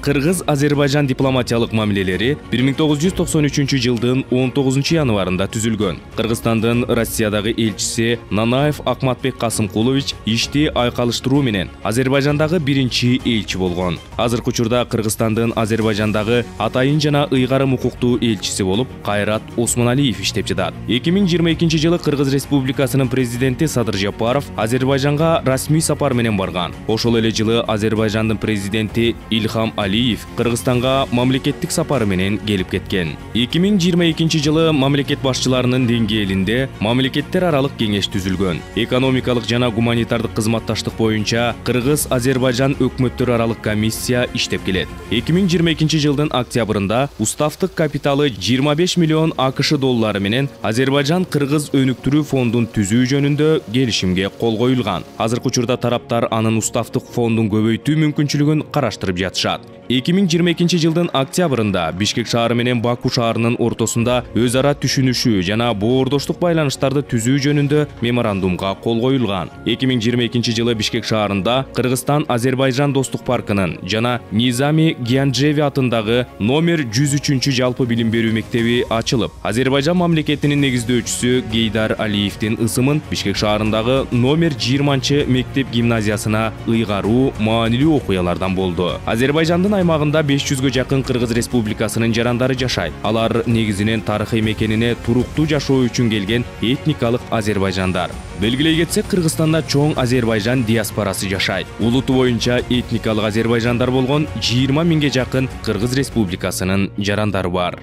Кыргыз-Азербайжан дипломатиялык мамилелери 1993-жылдын 19 январында түзүлгөн. Кыргызстандын Россиядагы элчиси Нанаев Акматбек Касымкулович ишти айкалыштыруу менен Азербайжандагы биринчи элчи болгон. Азыркы учурда Кыргызстандын Азербайжандагы атайын жана ыйгарым укуктуу элчиси болуп Кайрат Осмоналиев иштеп жатат. 2022-жылы Кыргыз Республикасынын президенти Садыр Жапаров Азербайжанга расмий сапар менен барган. Ошол эле жылы Азербайжандын президенти Ильхам Алиев Кыргызстанга мамлекеттик сапары менен келип кеткен. 2022-жылы мамлекет башчыларынын деңгээлинде мамлекеттер аралык кеңеш түзүлгөн. Экономикалык жана гуманитардык кызматташтык боюнча Кыргыз-Азербайжан өкмөттөр аралык комиссия иштеп келет. 2022-жылдын октябрында уставтык капиталы 25 миллион АКШ доллары менен Азербайжан-Кыргыз өнүктүрүү фондун түзүү жөнүндө келишимге кол коюлган. Азыркы учурда тараптар анын уставтык фондун көбөйтүү мүмкүнчүлүгүн караштырып жатышат. 2022-жылдын октябрында Бишкек шаары менен Баку шаарынын ортосунда өз ара түшүнүшүү жана боордоштук байланыштарды түзүү жөнүндө меморандумга кол коюлган. 2022-жылы Бишкек шаарында Кыргызстан-Азербайжан достук паркынын жана Низами Гианджеви атындагы номер 103 жалпы билим берүү мектеби ачылып, Азербайжан мамлекетинин негиздөөчүсү Гейдар Алиевдин ысымын Бишкек шаарындагы номер 20 мектеп гимназиясына ыйгаруу маанилүү окуялардан болду. Азербайжандын аймагында 500-гө жакын Кыргыз Республикасынын жарандары жашайт. Алар негизинен тарыхый мекенине туруктуу жашоо үчүн келген этникалык азербайжандар. Белгилей кетсек, Кыргызстанда чоң Азербайжан диаспорасы жашайт. Улуту боюнча этникалык азербайжандар болгон 20 миңге жакын Кыргыз Республикасынын жарандары бар.